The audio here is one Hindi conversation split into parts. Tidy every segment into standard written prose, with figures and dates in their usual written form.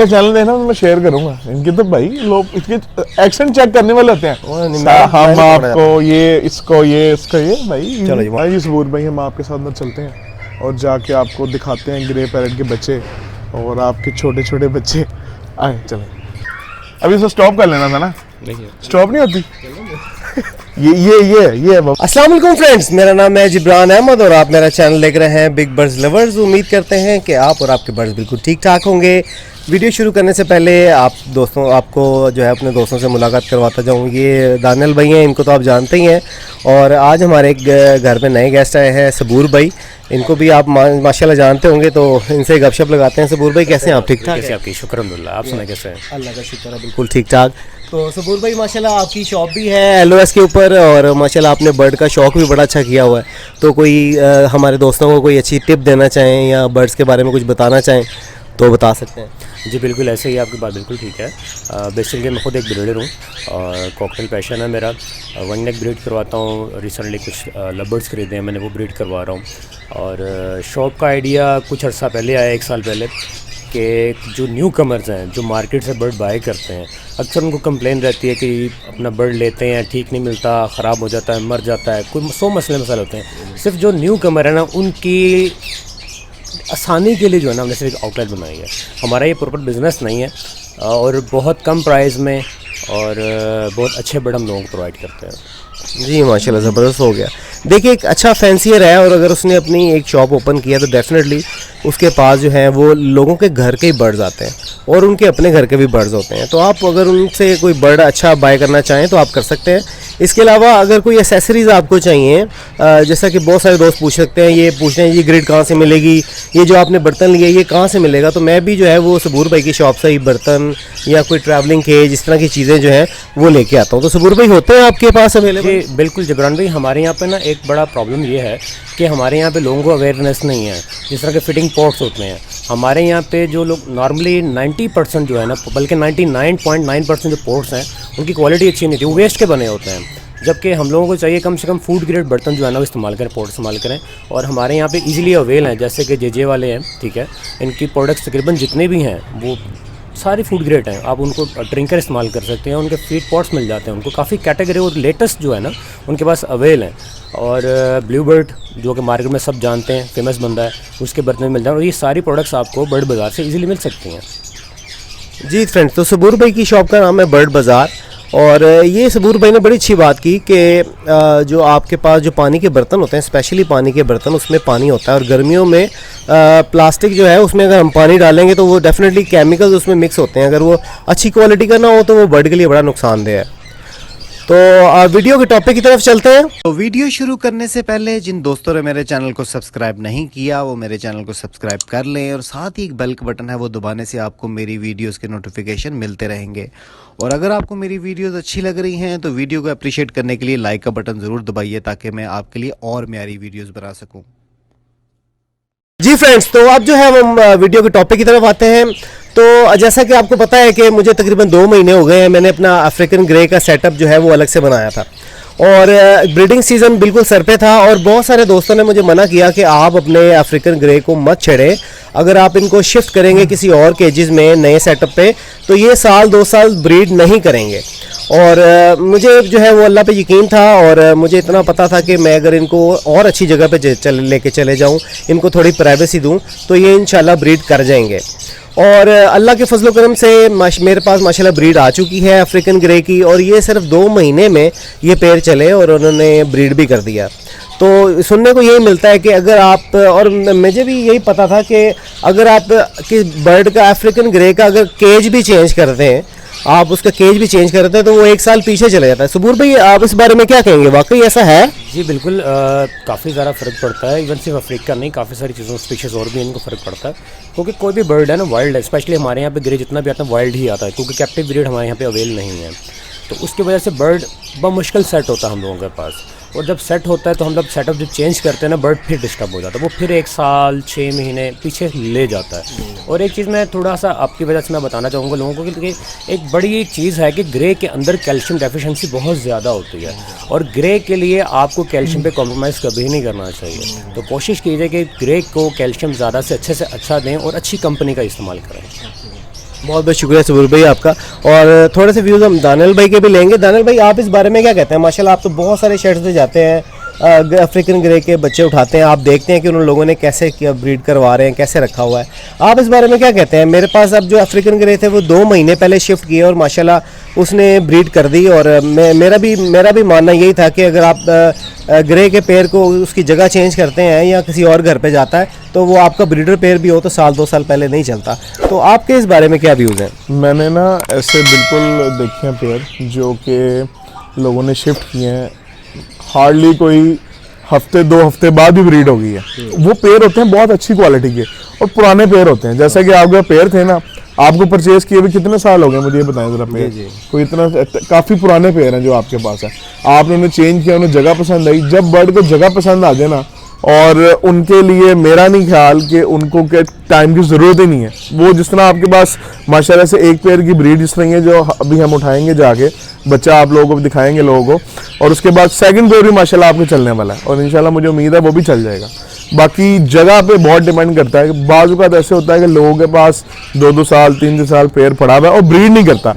इनका चैनल देखना मैं शेयर करूंगा। इनके तो भाई लोग इसके एक्शन चेक करने वाले होते हैं। हम आपको ये इसको ये इसका ये भाई चलो भाई सबूर भाई हम आपके साथ अंदर चलते हैं और जाके आपको दिखाते हैं ग्रे पैरेट के बच्चे और आपके छोटे छोटे बच्चे। आए चलो अभी इसको स्टॉप कर लेना था ना, स्टॉप नहीं होती। ये अस्सलाम वालेकुम फ्रेंड्स, मेरा नाम है जिब्रान अहमद और आप मेरा चैनल देख रहे हैं बिग बर्ड्स लवर्स। उम्मीद करते हैं कि आप और आपके बर्ड्स बिल्कुल ठीक ठाक होंगे। वीडियो शुरू करने से पहले आपको जो है अपने दोस्तों से मुलाकात करवाता जाऊँ। ये दानियल भाई हैं, इनको तो आप जानते ही हैं। और आज हमारे घर पे नए गेस्ट आए हैं सबूर भाई, इनको भी आप माशाल्लाह जानते होंगे, तो इनसे गपशप लगाते हैं। सबूर भाई कैसे हैं आप? ठीक ठाक? कैसे आपकी शुक्र अल्हम्दुलिल्लाह, आप सुनाए कैसे हैं? अल्लाह का शुक्र है, बिल्कुल ठीक ठाक। तो सबूर भाई माशाल्लाह आपकी शॉप भी है LOS के ऊपर और माशाल्लाह आपने बर्ड का शौक़ भी बड़ा अच्छा किया हुआ है। तो कोई हमारे दोस्तों को कोई अच्छी टिप देना चाहें या बर्ड्स के बारे में कुछ बताना चाहें तो बता सकते हैं। जी बिल्कुल, ऐसे ही आपकी बात बिल्कुल ठीक है। बेसिकली मैं खुद एक ब्रीडर हूँ और कॉकटेल पैशन है मेरा। वन नेक ब्रीड करवाता हूँ। रिसेंटली कुछ लबर्ड्स खरीदे हैं मैंने, वो ब्रीड करवा रहा हूँ। और शॉप का आइडिया कुछ अर्सा पहले आया, 1 साल पहले, कि जो न्यू कमर्स हैं जो मार्केट से बर्ड बाय करते हैं, अक्सर उनको कंप्लेन रहती है कि अपना बर्ड लेते हैं ठीक नहीं मिलता, ख़राब हो जाता है, मर जाता है, कोई 100 मसले होते हैं। सिर्फ जो न्यू कमर है ना, उनकी आसानी के लिए जो है ना हमने सिर्फ एक आउटलेट बनाई है। हमारा ये प्रॉपर बिज़नेस नहीं है और बहुत कम प्राइस में और बहुत अच्छे बर्ड हम लोगों को प्रोवाइड करते हैं। जी माशाल्लाह ज़बरदस्त हो गया। देखिए एक अच्छा फैंसियर है और अगर उसने अपनी एक शॉप ओपन किया तो डेफिनेटली उसके पास जो है वो लोगों के घर के ही बर्ड्स आते हैं और उनके अपने घर के भी बर्ड्स होते हैं। तो आप अगर उनसे कोई बर्ड अच्छा बाय करना चाहें तो आप कर सकते हैं। इसके अलावा अगर कोई एसेसरीज़ आपको चाहिए, जैसा कि बहुत सारे दोस्त पूछ सकते हैं, ये पूछ रहे हैं ये ग्रिड कहाँ से मिलेगी, ये जो आपने बर्तन लिए ये कहाँ से मिलेगा, तो मैं भी जो है वो सबूर भाई की शॉप से ही बर्तन या कोई ट्रैवलिंग केज इस तरह की चीज़ें जो हैं वो लेके आता हूँ। तो सबूर भाई होते हैं आपके पास अवेलेबल? जी बिल्कुल जिब्रान भाई, हमारे यहाँ पे ना एक बड़ा प्रॉब्लम ये है कि हमारे यहाँ पे लोगों को अवेयरनेस नहीं है। जिस तरह के फिटिंग पॉट्स होते हैं हमारे यहाँ पे, जो लोग नॉर्मली 90% जो है ना, बल्कि 99.9% जो पॉट्स हैं उनकी क्वालिटी अच्छी नहीं थी, वो वेस्ट के बने होते हैं। जबकि हम लोगों को चाहिए कम से कम फूड ग्रेड बर्तन जो है ना वो इस्तेमाल करें, पॉट इस्तेमाल करें। और हमारे यहाँ पे इजीली अवेल हैं, जैसे कि जे वाले हैं, ठीक है, इनकी प्रोडक्ट्स तकरीबन जितने भी हैं वो सारी फूड ग्रेड हैं। आप उनको ड्रिंकर इस्तेमाल कर सकते हैं, उनके फीड पॉट्स मिल जाते हैं, उनको काफ़ी कैटेगरी और लेटेस्ट जो है ना उनके पास अवेल हैं। और ब्लू बर्ड जो कि मार्केट में सब जानते हैं, फेमस बंदा है, उसके बर्तन मिल जाए। और ये सारी प्रोडक्ट्स आपको बर्ड बाज़ार से इजीली मिल सकती हैं। जी फ्रेंड्स, तो सबूर भाई की शॉप का नाम है बर्ड बाज़ार। और ये सबूर भाई ने बड़ी अच्छी बात की कि जो आपके पास जो पानी के बर्तन होते हैं, स्पेशली पानी के बर्तन, उसमें पानी होता है और गर्मियों में प्लास्टिक जो है उसमें अगर हम पानी डालेंगे तो वो डेफिनेटली केमिकल्स उसमें मिक्स होते हैं। अगर वो अच्छी क्वालिटी का ना हो तो वो बर्ड के लिए बड़ा नुकसानदेह है। तो वीडियो के टॉपिक की तरफ चलते हैं। तो वीडियो शुरू करने से पहले जिन दोस्तों ने मेरे चैनल को सब्सक्राइब नहीं किया वो मेरे चैनल को सब्सक्राइब कर लें और साथ ही एक बेल का बटन है वो दबाने से आपको मेरी वीडियोस के नोटिफिकेशन मिलते रहेंगे। और अगर आपको मेरी वीडियोस अच्छी लग रही हैं तो वीडियो को अप्रिशिएट करने के लिए लाइक का बटन ज़रूर दबाइए ताकि मैं आपके लिए और म्यारी वीडियोस बना सकूँ। जी फ्रेंड्स, तो अब जो है हम वीडियो के टॉपिक की तरफ आते हैं। तो जैसा कि आपको पता है कि मुझे तकरीबन 2 महीने हो गए हैं, मैंने अपना अफ्रीकन ग्रे का सेटअप जो है वो अलग से बनाया था और ब्रीडिंग सीज़न बिल्कुल सर पे था। और बहुत सारे दोस्तों ने मुझे मना किया कि आप अपने अफ्रीकन ग्रे को मत छेड़ें, अगर आप इनको शिफ्ट करेंगे किसी और केजेस में नए सेटअप पे तो ये 1-2 साल ब्रीड नहीं करेंगे। और मुझे जो है वो अल्लाह पे यकीन था और मुझे इतना पता था कि मैं अगर इनको और अच्छी जगह पे लेके चले जाऊं, इनको थोड़ी प्राइवेसी दूं तो ये इंशाल्लाह ब्रीड कर जाएंगे। और अल्लाह के फजल करम से मेरे पास माशाल्लाह ब्रीड आ चुकी है अफ्रीकन ग्रे की और ये सिर्फ 2 महीने में ये पैर चले और उन्होंने ब्रीड भी कर दिया। तो सुनने को यही मिलता है कि अगर आप, और मुझे भी यही पता था कि अगर आप कि बर्ड का अफ्रीकन ग्रे का अगर केज भी चेंज करते हैं, आप उसका केज भी चेंज करते हैं तो वो 1 साल पीछे चले जाता है। सबूर भाई आप इस बारे में क्या कहेंगे, वाकई ऐसा है? जी बिल्कुल, काफ़ी ज़्यादा फ़र्क पड़ता है। इवन सिर्फ अफ्रीका नहीं, काफ़ी सारी चीज़ों स्पीशीज़ और भी इनको फ़र्क पड़ता है, क्योंकि कोई भी बर्ड है ना वाइल्ड है, स्पेशली हमारे यहाँ पे ग्रे जितना भी आता है वाइल्ड ही आता है, क्योंकि कैप्टिव ब्रीड हमारे यहाँ पे अवेल नहीं है। तो उसकी वजह से बर्ड बमुश्किल सेट होता है हम लोगों के पास। और जब सेट होता है तो हम जब सेटअप जब चेंज करते हैं ना, बर्ड फिर डिस्टर्ब हो जाता है, वो फिर 1 साल 6 महीने पीछे ले जाता है। और एक चीज़ मैं थोड़ा सा आपकी वजह से मैं बताना चाहूँगा लोगों को कि एक बड़ी चीज़ है कि ग्रे के अंदर कैल्शियम डेफिशिएंसी बहुत ज़्यादा होती है और ग्रे के लिए आपको कैल्शियम पे कॉम्प्रोमाइज़ कभी नहीं करना चाहिए। तो कोशिश कीजिए कि ग्रे को कैल्शियम ज़्यादा से अच्छे अच्छा दें और अच्छी कंपनी का इस्तेमाल करें। बहुत बहुत शुक्रिया सबूर भाई आपका। और थोड़े से व्यूज़ हम दानियल भाई के भी लेंगे। दानियल भाई, आप इस बारे में क्या कहते हैं? माशाल्लाह आप तो बहुत सारे शेड्स पे जाते हैं, अफ्रीकन ग्रे के बच्चे उठाते हैं, आप देखते हैं कि उन लोगों ने कैसे किया, ब्रीड करवा रहे हैं, कैसे रखा हुआ है। आप इस बारे में क्या कहते हैं? मेरे पास अब जो अफ्रीकन ग्रे थे वो 2 महीने पहले शिफ्ट किए और माशाल्लाह उसने ब्रीड कर दी। और मेरा भी मानना यही था कि अगर आप ग्रे के पेयर को उसकी जगह चेंज करते हैं या किसी और घर पे जाता है तो वो आपका ब्रीडर पेयर भी हो तो 1-2 साल पहले नहीं चलता। तो आपके इस बारे में क्या व्यूज़ हैं? मैंने ना ऐसे बिल्कुल देखे हैं पेयर जो कि लोगों ने शिफ्ट किए हैं, हार्डली कोई हफ्ते 2 हफ्ते बाद भी ब्रीड हो गई है। वो पेयर होते हैं बहुत अच्छी क्वालिटी के और पुराने पेयर होते हैं। जैसा कि आपके पेयर थे ना, आपको परचेज किए हुए कितने साल हो गए मुझे ये बताएं जरा। पेयर कोई इतना काफ़ी पुराने पेयर हैं जो आपके पास है, आपने उन्हें चेंज किया, उन्हें जगह पसंद आई। जब बर्ड को जगह पसंद आ जाए ना, और उनके लिए मेरा नहीं ख्याल कि उनको के टाइम की ज़रूरत ही नहीं है। वो जिस तरह आपके पास माशाल्लाह से एक पेयर की ब्रीड जिस तरह है जो अभी हम उठाएंगे जाके, बच्चा आप लोगों को दिखाएंगे लोगों को, और उसके बाद सेकंड पेयर भी माशाल्लाह आपके चलने वाला है और इंशाल्लाह मुझे उम्मीद है वो भी चल जाएगा। बाकी जगह पे बहुत डिपेंड करता है। बाज़ औक़ात ऐसे होता है कि लोगों के पास 2-2 साल 3-3 साल पेयर पड़ा हुआ है और ब्रीड नहीं करता।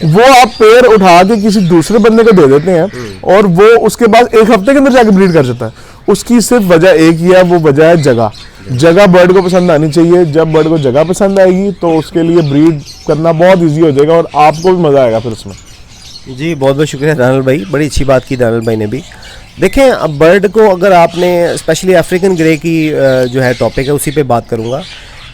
वो आप पेयर उठा के किसी दूसरे बंदे को दे देते हैं और वो उसके बाद 1 हफ्ते के अंदर जाके ब्रीड कर जाता है। उसकी सिर्फ वजह एक ही है, वो वजह है जगह। जगह बर्ड को पसंद आनी चाहिए। जब बर्ड को जगह पसंद आएगी तो उसके लिए ब्रीड करना बहुत ईजी हो जाएगा और आपको भी मज़ा आएगा फिर उसमें। जी बहुत बहुत शुक्रिया दानियल भाई, बड़ी अच्छी बात की दानियल भाई ने भी। देखें, अब बर्ड को अगर आपने स्पेशली अफ्रीकन ग्रे की जो है टॉपिक है उसी पे बात करूँगा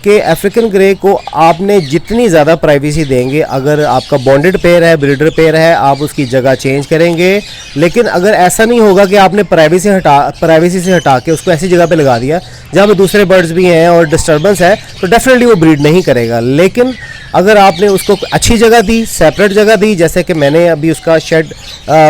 कि अफ्रीकन ग्रे को आपने जितनी ज़्यादा प्राइवेसी देंगे, अगर आपका बॉन्डेड पेयर है, ब्रीडर पेयर है, आप उसकी जगह चेंज करेंगे। लेकिन अगर ऐसा नहीं होगा कि आपने प्राइवेसी से हटा के उसको ऐसी जगह पे लगा दिया जहाँ पे दूसरे बर्ड्स भी हैं और डिस्टर्बेंस है, तो डेफिनेटली वो ब्रीड नहीं करेगा। लेकिन अगर आपने उसको अच्छी जगह दी, सेपरेट जगह दी, जैसे कि मैंने अभी उसका शेड,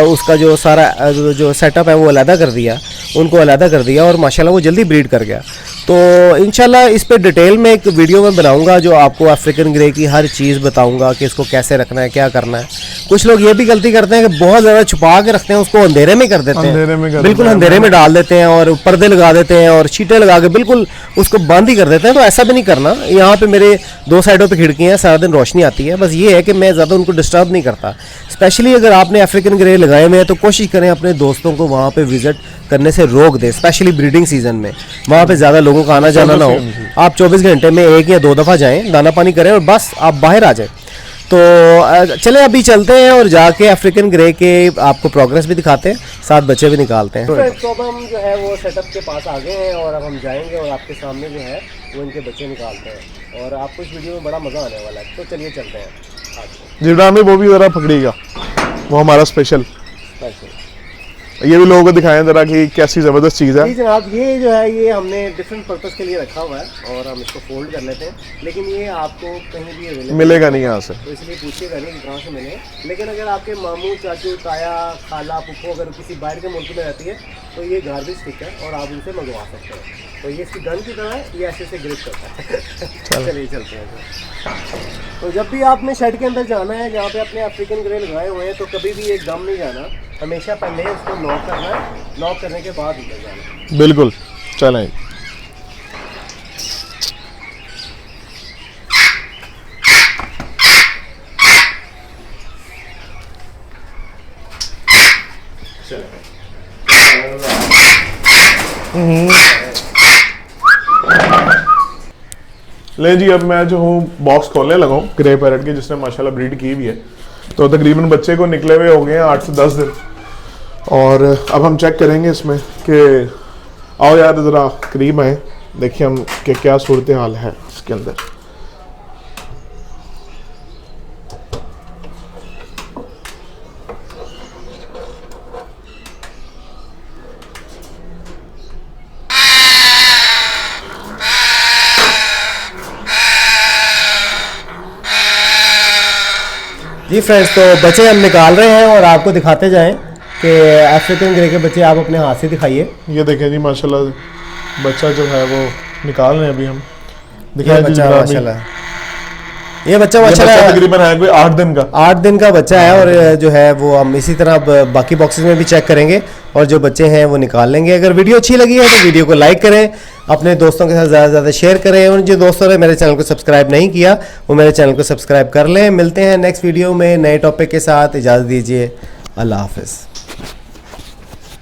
उसका जो सारा जो सेटअप है वो अलहदा कर दिया, उनको अलहदा कर दिया और माशाल्लाह वो जल्दी ब्रीड कर गया। तो इंशाल्लाह इस पे डिटेल में एक वीडियो में बनाऊंगा जो आपको अफ्रीकन ग्रे की हर चीज़ बताऊंगा कि इसको कैसे रखना है, क्या करना है। कुछ लोग ये भी गलती करते हैं कि बहुत ज़्यादा छुपा के रखते हैं, उसको अंधेरे में कर देते हैं, बिल्कुल अंधेरे में डाल देते हैं और पर्दे लगा देते हैं और शीटें लगा के बिल्कुल उसको बंद ही कर देते हैं। तो ऐसा भी नहीं करना। यहाँ पे मेरे 2 साइडों पे खिड़कियाँ हैं, सारा दिन रोशनी आती है। बस ये है कि मैं ज़्यादा उनको डिस्टर्ब नहीं करता। स्पेशली अगर आपने अफ्रीकन ग्रे लगाए हुए हैं तो कोशिश करें अपने दोस्तों को वहाँ पे विजिट करने से रोक दें, स्पेशली ब्रीडिंग सीजन में। वहाँ पे ज़्यादा लोगों का आना जाना ना हो। आप 24 घंटे में 1 या 2 दफ़ा जाएं, दाना पानी करें और बस आप बाहर आ जाएं। तो चले अभी चलते हैं और जाके अफ्रीकन ग्रे के आपको प्रोग्रेस भी दिखाते हैं, साथ बच्चे भी निकालते हैं। तो अब हम जो है वो सेटअप के पास आ गए हैं और अब हम जाएंगे और आपके सामने जो है वो इनके बच्चे निकालते हैं और आपको इस वीडियो में बड़ा मज़ा आने वाला है। तो चलिए चलते हैं। जिब्रा में वो भी ज़रा पकड़िएगा, वो हमारा स्पेशल। ये भी लोगों को दिखाएं जरा कि कैसी ज़बरदस्त चीज़ है। जी जनाब, ये जो है ये हमने डिफरेंट पर्पस के लिए रखा हुआ है और हम इसको फोल्ड कर लेते हैं, लेकिन ये आपको कहीं भी अवेलेबल मिलेगा नहीं यहाँ से, तो इसलिए पूछिएगा नहीं कि कहाँ से मिले। लेकिन अगर आपके मामू, चाचू, ताया, खाला, फूफो अगर किसी बाहर के मुल्क में रहती है तो ये गार्बेज स्टिक है और आप उनसे मंगवा सकते हैं। तो ये इसकी गन की तरह है, ये ऐसे से ग्रिप करता है। चलिए चलते हैं। तो जब भी आपने शेड के अंदर जाना है जहाँ पे अपने अफ्रीकन ग्रे लगाए हुए हैं तो कभी भी एकदम नहीं जाना, हमेशा पहले उसको लॉक करना है, लॉक करने के बाद अंदर जाना। बिल्कुल चलें। ले जी, अब मैं जो हूँ बॉक्स खोलने लगा हूँ ग्रे पैरेट की, जिसने माशाल्लाह ब्रीड की भी है। तो तकरीबन बच्चे को निकले हुए हो गए हैं 8 से 10 दिन और अब हम चेक करेंगे इसमें कि आओ यार ज़रा करीब आए, देखिए हम कि क्या सूरत हाल है इसके अंदर। जी फ्रेंड्स, तो बच्चे हम निकाल रहे हैं और आपको दिखाते जाएं कि अफ्रीकन ग्रे के बच्चे आप अपने हाथ से दिखाइए। ये देखें जी माशाल्लाह बच्चा जो है वो निकाल रहे हैं अभी हम। दिखाइए बच्चा माशाल्लाह। ये बच्चा ये माशाल्लाह बच्चा तकरीबन है कोई 8 दिन का। 8 दिन का बच्चा है और जो है वो हम इसी तरह बाकी बॉक्सेस में भी चेक करेंगे और जो बच्चे हैं वो निकाल लेंगे। अगर वीडियो अच्छी लगी है तो वीडियो को लाइक करें, अपने दोस्तों के साथ ज़्यादा से ज़्यादा शेयर करें और जो दोस्तों ने मेरे चैनल को सब्सक्राइब नहीं किया वो मेरे चैनल को सब्सक्राइब कर लें। मिलते हैं नेक्स्ट वीडियो में नए टॉपिक के साथ, इजाज़त दीजिए, अल्लाह हाफ़िज़।